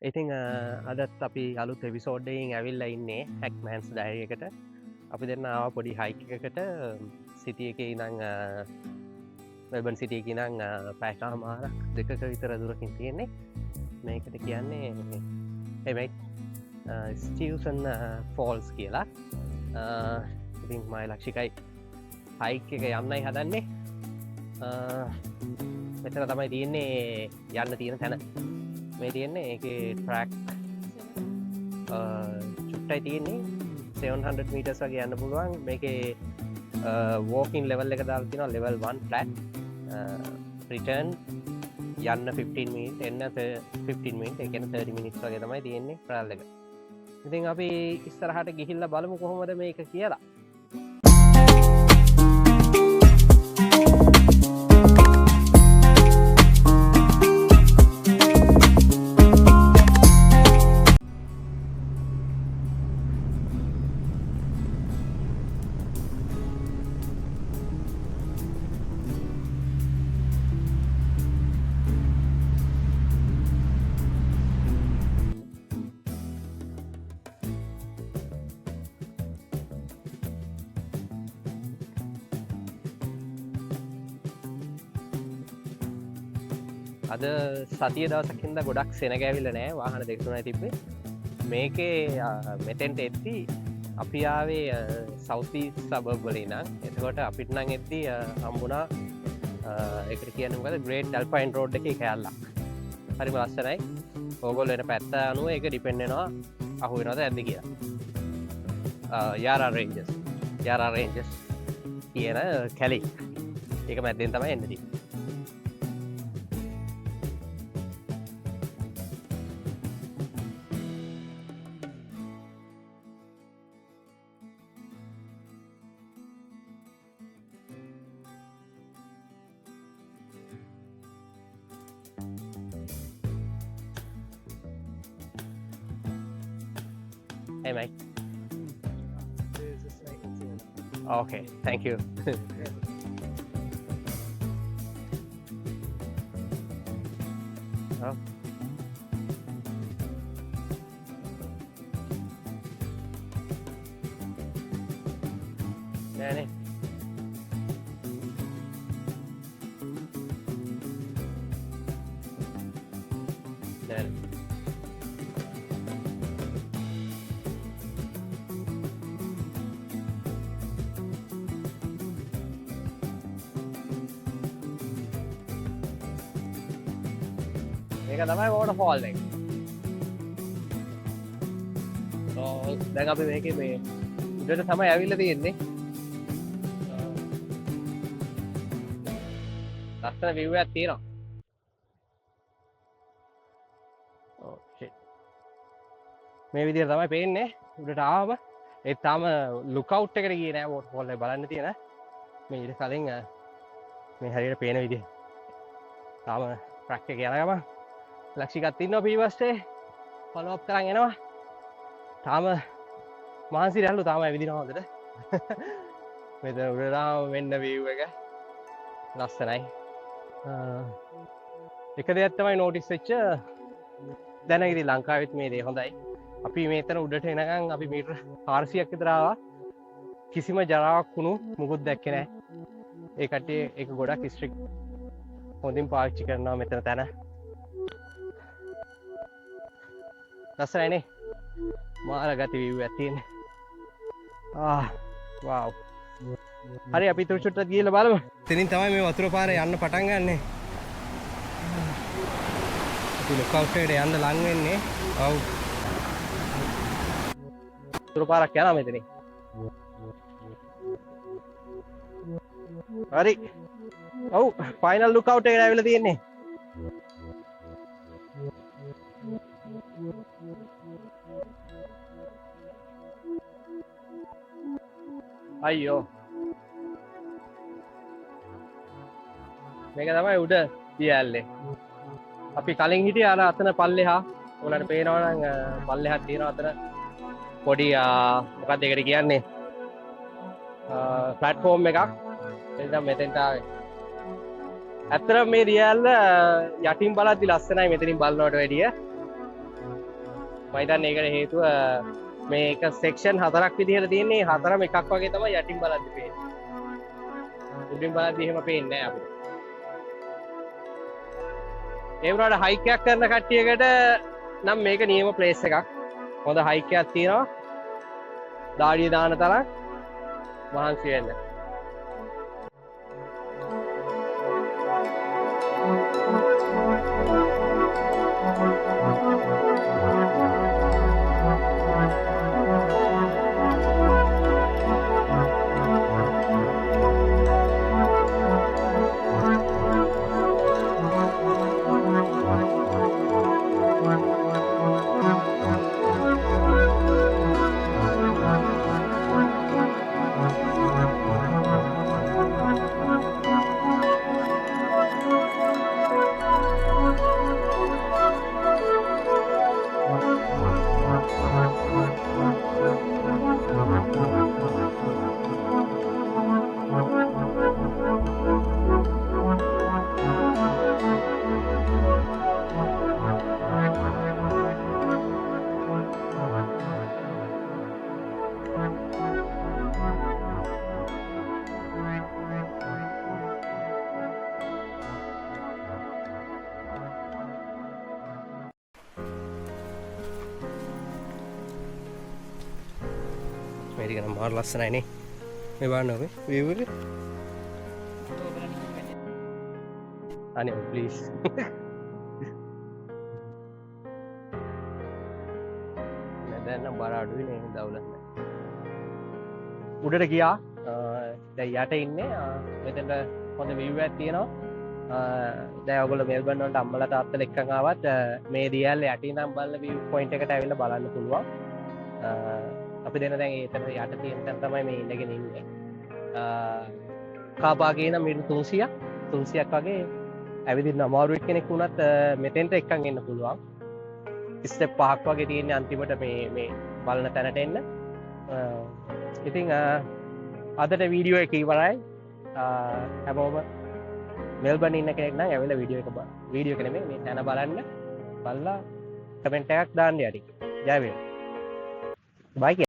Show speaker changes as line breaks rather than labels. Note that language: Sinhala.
ඉතිං අදත් අපි අලුත් එපිසෝඩ්ඩයින් ඇවිල්ල ඉන්නේ හැක්මන්ස් ඩයිය එකට අපි දෙන්න ආව පොඩි හයික එකට සිටිය එක ඉනං මෙබන් සිටිය ඉනං පැකාමාරක් දෙකක විතර දුරකින් තියෙන්නේ මේකට කියන්නේ එමයි ස්ටියසන් ෆෝල්ස් කියලා ඉතින් මයි ලක්ෂිකයි හයික එක යන්නයි හදන්නේ මෙතන තමයි තියෙන්නේ යන්න තියෙන තැන මේ තියෙන්නේ ඒක ට්‍රක් චුට්ටයි තියෙන්නේ 700 මීටර්ස් වගේ යන්න පුළුවන් මේකේ වෝකින් ලෙවල් එක දාලා තියෙනවා ලෙවල් 1 ෆ්ලැට් රිටර්න් යන්න 15 මිනිත් එන්න 15 මිනිත් ඒ කියන්නේ 30 මිනිත්ස් වගේ තමයි තියෙන්නේ ට්‍රැවල් එක. ඉතින් අපි ඉස්සරහට ගිහිල්ලා බලමු කොහොමද මේක කියලා. අද සතිය දවසකින්ද ගොඩක් සෙනගැවිල්ල නෑ වාහන දෙකතුනයි තිබ්බේ මේකේ මෙතෙන්ට එත්ති අපි ආවේ සෞති සබබ්වලි නම් එතකොට අපිට නං එත්ති හම්බුණා එකට කියනකද ග්‍රේට් ඩල්පයින් රෝඩ් එක කෑල්ලක් හරිම ලස්සනයි ඕගොල් වෙන පැත්ත අනුව එක ඩිපෙන්ඩෙනවා අහු වෙනවද ඇද්ද කියලා යාරා රේන්ජස් කියන කැලි ඒක මැද්දෙන් තමයි එන්නදී Hey mate. Okay, thank you. Oh. Danny. Danny. මේක තමයි වෝටර් ෆෝල් එක. දැන් අපි මේකේ මේ උඩට තමයි ඇවිල්ලා තියෙන්නේ. ලස්සන view එකක් තියෙනවා. ඕකේ. මේ විදිහට තමයි පේන්නේ උඩට ආවම. ඒ තාම ලුක් අවුට් එකට ගියේ නෑ වෝටර් ෆෝල් එක බලන්න තියෙන. මේ ඊට කලින් මේ හරියට පේන විදිහ. තාම ට්‍රක් එක යන ගමන් ලක්ෂිකත් ඉන්නවා පීවස්සේ ෆලෝ අප් කරන් එනවා තාම මාන්සි රැල්ලු තාම ඇවිදිනවා හොඳට මෙතන උඩරාම වෙන්න view එක ලස්සනයි එක දෙයක් තමයි නෝටිස් වෙච්ච දැන් ඉතින් ලංකාවෙත් මේ දේ හොඳයි අපි මෙතන උඩට එනකන් අපි මීටර 400ක් විතර ආවා කිසිම ජරාවක් වුණු මුකුත් දැක්කේ නැහැ ඒ කට්ටිය ඒක ගොඩක් ස්ට්‍රික්ට් හොඳින් පාවිච්චි කරනවා මෙතන තැන ලස්සනයිනේ මාර ගති view එකක් තියෙන්නේ wow හරි අපි ඊට චුට්ටක් ගිහලා බලමු එතනින් තමයි මේ වතුර පාරේ යන්න පටන් ගන්නෙ අපි ලොක් අවුට් එකට යන්න ලං වෙන්නේ ඔව් වතුර පාරක් යනවා මෙතනින් හරි ඔව් ෆයිනල් ලුක් අවුට් එකට ඇවිල්ලා තියෙන්නේ අයියෝ මේක තමයි උඩ තියල්ලේ අපි කලින් හිටියේ අර අතන පල්ලෙහා ඔයාලට පේනවා නම් පල්ලෙහා තියෙනවා අතන පොඩි මොකක්ද ඒකට කියන්නේ ප්ලැට්ෆෝම් එකක් එතන මෙතෙන්ට ආවේ ඇත්තටම මේ රියල්ල යටින් බලද්දි ලස්සනයි මෙතනින් බලනවට වැඩිය මම හිතන්නේ ඒකට හේතුව මේක සෙක්ෂන් 4ක් විදිහට තියෙන්නේ 4ම එකක් වගේ තමයි යටින් බලද්දි පේන්නේ. උඩින් බලද්දි එහෙම පේන්නේ නැහැ අපිට. ඒ වුණාට හයික් එකක් කරන කට්ටියකට නම් මේක නියම ප්ලේස් එකක්. හොඳ හයික් එකක් තියෙනවා. දාඩිය දාන තරම් මහන්සි වෙන්න. මේක නම් මාර ලස්සනයි නේ. මේ බලන්න ඔබ view එක. අනේ ප්ලීස්. දැන් නම් බර අඩුයි නේ දවුලක් නැහැ. උඩට ගියා. දැන් යට ඉන්නේ. මෙතන හොඳ view එකක් තියෙනවා. දැන් ඔයගොල්ලෝ මෙල්බන් වලට අම්මලා තාත්තලා එක්කන් ආවත් මේ දියැල්ල යටින් නම් බලන view point එකට ඇවිල්ලා බලන්න පුළුවන්. අපි දෙන දැන් ඒතන යට තියෙන තැන තමයි මේ ඉඳගෙන ඉන්නේ. කාපාගේ නම් මිනිත්තු 300ක් වගේ ඇවිදින්න අමාරු කෙනෙක් වුණත් මෙතෙන්ට එක්කන් එන්න පුළුවන්. ස්ටෙප් 5ක් වගේ තියෙන්නේ අන්තිමට මේ බලන තැනට එන්න. ඉතින් අදට වීඩියෝ එක ඉවරයි. හැමෝම මෙල්බන් ඉන්න කෙනෙක් නම් ඇවිල්ලා වීඩියෝ එක නෙමෙයි මේ තැන බලන්න. බලලා කමෙන්ට් එකක් දාන්න යටි. ජය වේවා. බයි.